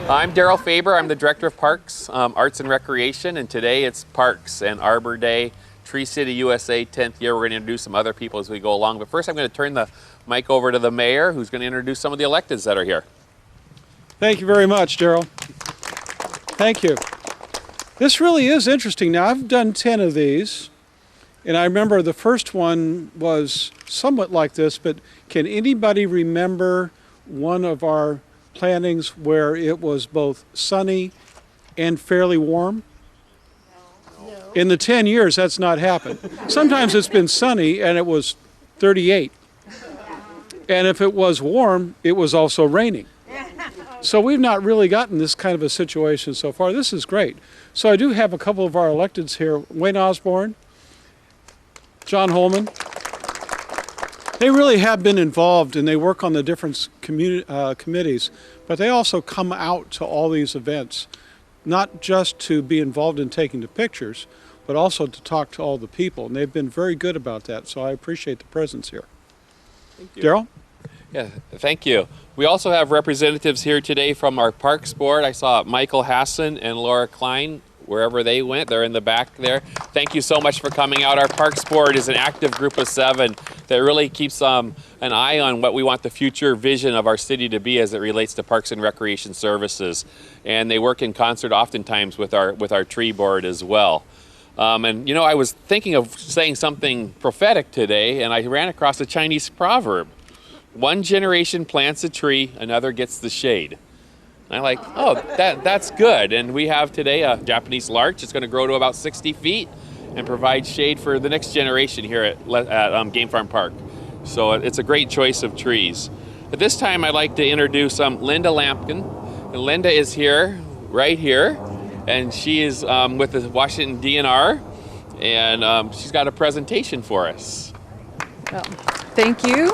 I'm Daryl Faber. I'm the Director of Parks, Arts and Recreation, and today it's Parks and Arbor Day, Tree City USA 10th year. We're going to introduce some other people as we go along, but first I'm going to turn the mic over to the Mayor, who's going to introduce some of the electeds that are here. Thank you very much, Daryl. Thank you. This really is interesting. Now, I've done 10 of these, and I remember the first one was somewhat like this, but can anybody remember one of our plantings where it was both sunny and fairly warm? No. In the 10 years, that's not happened. Sometimes it's been sunny and it was 38. And if it was warm, it was also raining. So we've not really gotten this kind of a situation so far. This is great. So I do have a couple of our electeds here. Wayne Osborne, John Holman. They really have been involved and they work on the different committees, but they also come out to all these events, not just to be involved in taking the pictures, but also to talk to all the people. And they've been very good about that, so I appreciate the presence here. Thank you. Daryl? Yeah, thank you. We also have representatives here today from our Parks Board. I saw Michael Hassan and Laura Klein, wherever they went. They're in the back there. Thank you so much for coming out. Our Parks Board is an active group of 7 that really keeps an eye on what we want the future vision of our city to be as it relates to parks and recreation services. And they work in concert oftentimes with our tree board as well. And you know, I was thinking of saying something prophetic today, and I ran across a Chinese proverb. One generation plants a tree, another gets the shade. And I'm like, oh, that's good. And we have today a Japanese larch. It's going to grow to about 60 feet and provide shade for the next generation here at Game Farm Park. So it's a great choice of trees. At this time, I'd like to introduce Linda Lampkin. And Linda is here, right here, and she is with the Washington DNR, and she's got a presentation for us. Well, thank you.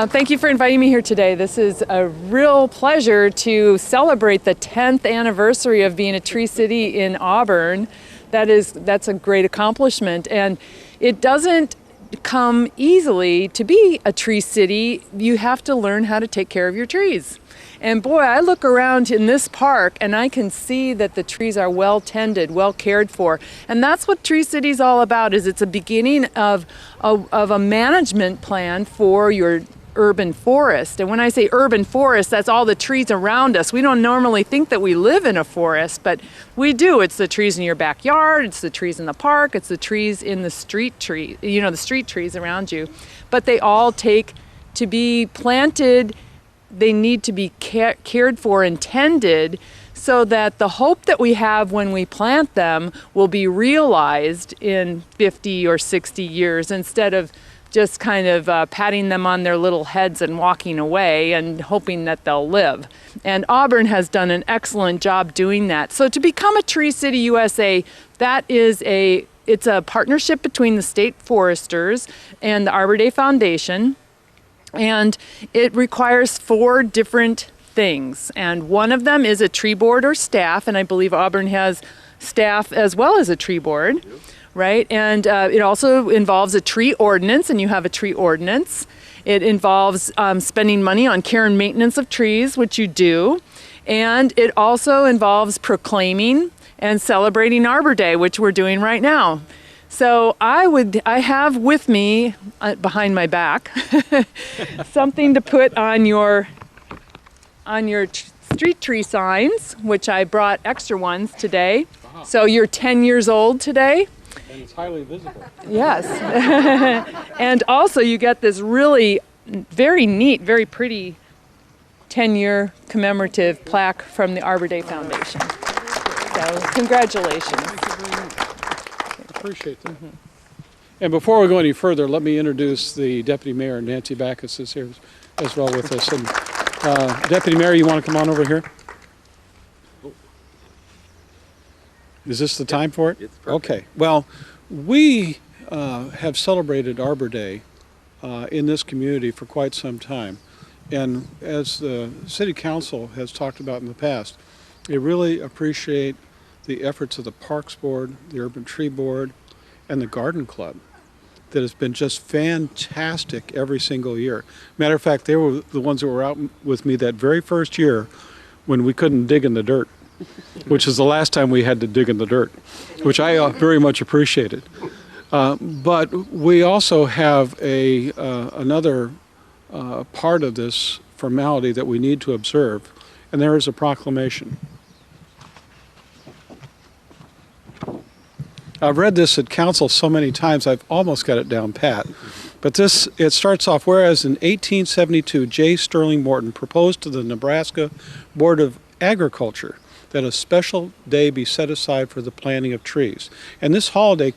Thank you for inviting me here today. This is a real pleasure to celebrate the 10th anniversary of being a Tree City in Auburn. That's a great accomplishment, and it doesn't come easily to be a Tree City. You have to learn how to take care of your trees. And boy, I look around in this park and I can see that the trees are well tended, well cared for. And that's what Tree City is all about, is it's a beginning of a management plan for your urban forest. And when I say urban forest, that's all the trees around us. We don't normally think that we live in a forest, but we do. It's the trees in your backyard, it's the trees in the park, it's the trees in the street tree, you know, the street trees around you. But they all take to be planted. They need to be cared for and tended so that the hope that we have when we plant them will be realized in 50 or 60 years instead of just kind of patting them on their little heads and walking away and hoping that they'll live. And Auburn has done an excellent job doing that. So to become a Tree City USA, it's a partnership between the state foresters and the Arbor Day Foundation. And it requires 4 different things. And one of them is a tree board or staff. And I believe Auburn has staff as well as a tree board, right? And it also involves a tree ordinance, and you have a tree ordinance. It involves spending money on care and maintenance of trees, which you do. And it also involves proclaiming and celebrating Arbor Day, which we're doing right now. So I have with me, behind my back, something to put on your street tree signs, which I brought extra ones today. Wow. So you're 10 years old today. And it's highly visible. Yes. And also you get this really very neat, very pretty 10-year commemorative plaque from the Arbor Day Foundation. So congratulations. Appreciate that. Mm-hmm. And before we go any further, let me introduce the Deputy Mayor. Nancy Backus is here as well with us. And Deputy Mayor, you want to come on over here? Is this the time for it? It's perfect. Okay. Well, we have celebrated Arbor Day in this community for quite some time. And as the City Council has talked about in the past, they really appreciate the efforts of the Parks Board, the Urban Tree Board, and the Garden Club that has been just fantastic every single year. Matter of fact, they were the ones that were out with me that very first year when we couldn't dig in the dirt, which is the last time we had to dig in the dirt, which I very much appreciated. But we also have another part of this formality that we need to observe, and there is a proclamation. I've read this at council so many times I've almost got it down pat. But it starts off, whereas in 1872, J. Sterling Morton proposed to the Nebraska Board of Agriculture that a special day be set aside for the planting of trees. And this holiday,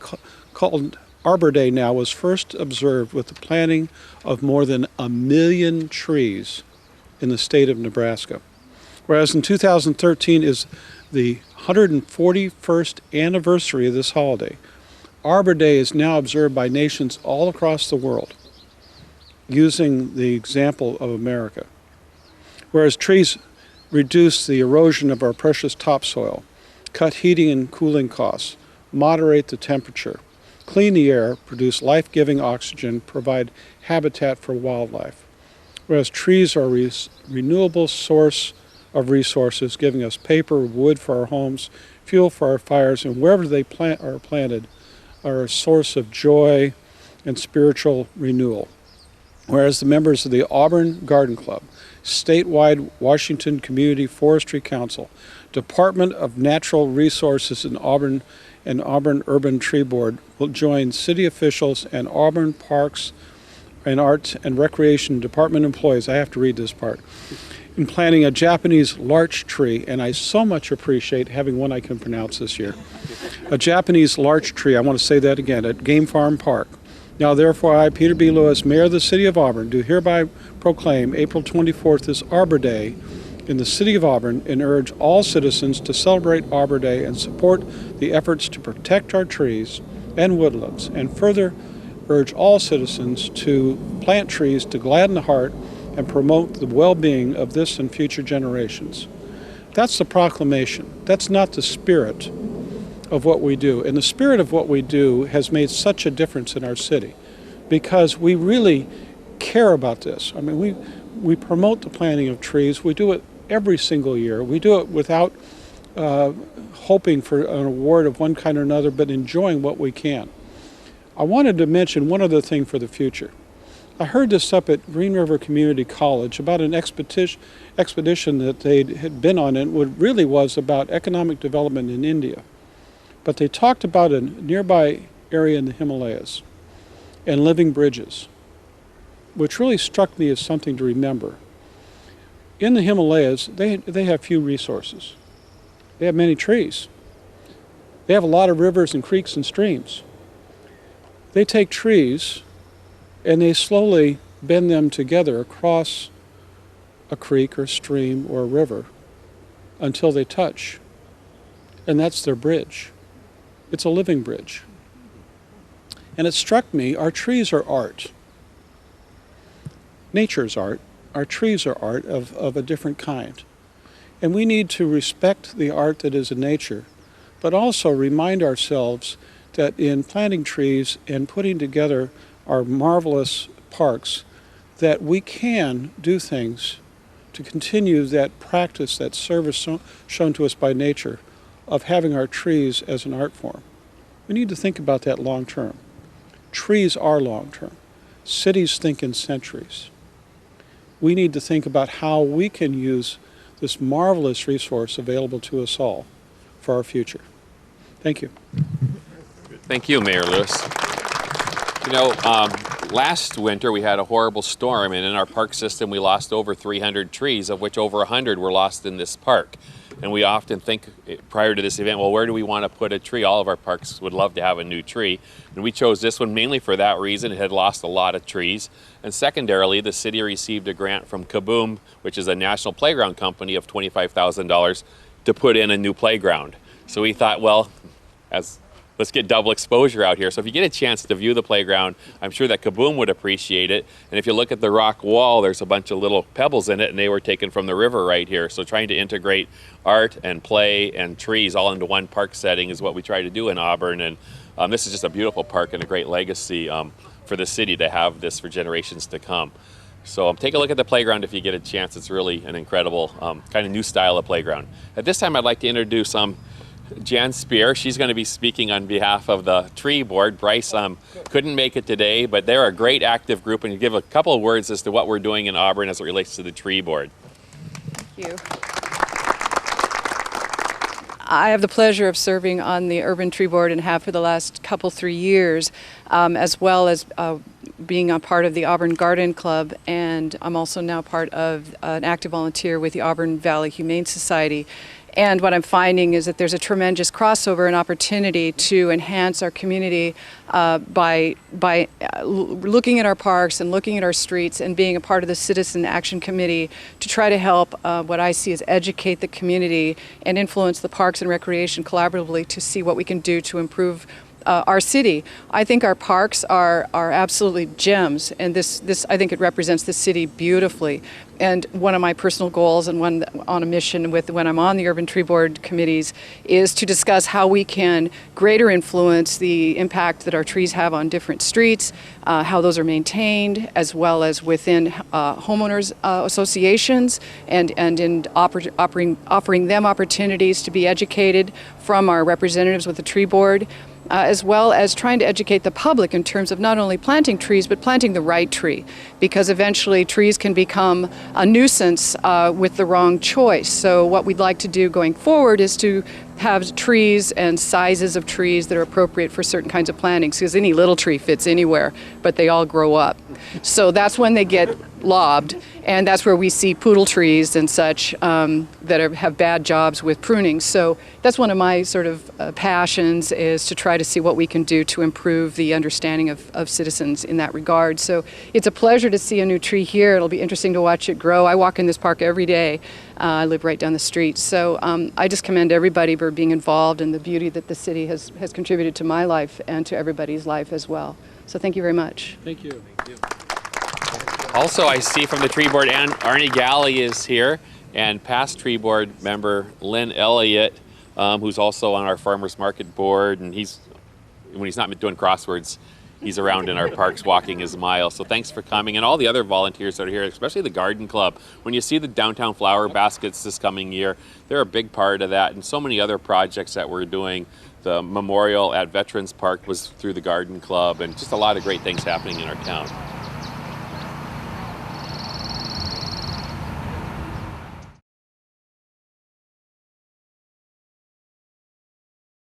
called Arbor Day now, was first observed with the planting of more than 1 million trees in the state of Nebraska. Whereas in 2013 is the 141st anniversary of this holiday. Arbor Day is now observed by nations all across the world, using the example of America. Whereas trees reduce the erosion of our precious topsoil, cut heating and cooling costs, moderate the temperature, clean the air, produce life-giving oxygen, provide habitat for wildlife. Whereas trees are a renewable source of resources, giving us paper, wood for our homes, fuel for our fires, and wherever they are planted are a source of joy and spiritual renewal. Whereas the members of the Auburn Garden Club, statewide Washington Community Forestry Council, Department of Natural Resources and Auburn Urban Tree Board will join city officials and Auburn Parks and Arts and Recreation Department employees, I have to read this part, in planting a Japanese larch tree, and I so much appreciate having one I can pronounce this year. A Japanese larch tree, I want to say that again, at Game Farm Park. Now therefore I, Peter B. Lewis, Mayor of the City of Auburn, do hereby proclaim April 24th as Arbor Day in the City of Auburn and urge all citizens to celebrate Arbor Day and support the efforts to protect our trees and woodlands, and further urge all citizens to plant trees to gladden the heart and promote the well-being of this and future generations. That's the proclamation. That's not the spirit of what we do. And the spirit of what we do has made such a difference in our city because we really care about this. I mean, we promote the planting of trees. We do it every single year. We do it without hoping for an award of one kind or another, but enjoying what we can. I wanted to mention one other thing for the future. I heard this up at Green River Community College about an expedition that they had been on, and it really was about economic development in India. But they talked about a nearby area in the Himalayas and living bridges, which really struck me as something to remember. In the Himalayas, they have few resources. They have many trees. They have a lot of rivers and creeks and streams. They take trees and they slowly bend them together across a creek or stream or a river until they touch. And that's their bridge. It's a living bridge. And it struck me, our trees are art. Nature's art. Our trees are art of a different kind. And we need to respect the art that is in nature, but also remind ourselves that in planting trees and putting together our marvelous parks, that we can do things to continue that practice, that service shown to us by nature of having our trees as an art form. We need to think about that long term. Trees are long term. Cities think in centuries. We need to think about how we can use this marvelous resource available to us all for our future. Thank you. Thank you, Mayor Lewis. You know, last winter we had a horrible storm, and in our park system we lost over 300 trees, of which over 100 were lost in this park. And we often think prior to this event, well, where do we want to put a tree? All of our parks would love to have a new tree. And we chose this one mainly for that reason. It had lost a lot of trees. And secondarily, the city received a grant from Kaboom, which is a national playground company, of $25,000 to put in a new playground. So we thought, well, let's get double exposure out here. So if you get a chance to view the playground, I'm sure that Kaboom would appreciate it. And if you look at the rock wall, there's a bunch of little pebbles in it, and they were taken from the river right here. So trying to integrate art and play and trees all into one park setting is what we try to do in Auburn. And this is just a beautiful park and a great legacy for the city to have this for generations to come. So take a look at the playground if you get a chance. It's really an incredible kind of new style of playground. At this time, I'd like to introduce Jan Spear. She's going to be speaking on behalf of the tree board. Bryce couldn't make it today, but they're a great active group, and you give a couple of words as to what we're doing in Auburn as it relates to the tree board. Thank you. I have the pleasure of serving on the Urban Tree Board and have for the last 3 years, as well as being a part of the Auburn Garden Club, and I'm also now part of an active volunteer with the Auburn Valley Humane Society. And what I'm finding is that there's a tremendous crossover and opportunity to enhance our community by looking at our parks and looking at our streets and being a part of the Citizen Action Committee to try to help what I see as educate the community and influence the parks and recreation collaboratively to see what we can do to improve our city. I think our parks are absolutely gems, and this I think it represents the city beautifully. And one of my personal goals, and one on a mission with when I'm on the Urban Tree Board committees, is to discuss how we can greater influence the impact that our trees have on different streets, how those are maintained, as well as within homeowners associations, and in offering them opportunities to be educated from our representatives with the tree board. As well as trying to educate the public in terms of not only planting trees, but planting the right tree, because eventually trees can become a nuisance with the wrong choice. So what we'd like to do going forward is to have trees and sizes of trees that are appropriate for certain kinds of plantings, because any little tree fits anywhere, but they all grow up. So that's when they get lobbed, and that's where we see poodle trees and such that have bad jobs with pruning. So that's one of my sort of passions, is to try to see what we can do to improve the understanding of citizens in that regard. So it's a pleasure to see a new tree here. It'll be interesting to watch it grow. I walk in this park every day. I live right down the street. So I just commend everybody for being involved in the beauty that the city has contributed to my life and to everybody's life as well. So thank you very much. Thank you. Also, I see from the tree board, and Arnie Galley is here, and past tree board member Lynn Elliott, who's also on our farmers market board, and when he's not doing crosswords, he's around in our parks walking his mile. So thanks for coming, and all the other volunteers that are here, especially the garden club. When you see the downtown flower baskets this coming year, they're a big part of that, and so many other projects that we're doing. The memorial at Veterans Park was through the garden club, and just a lot of great things happening in our town.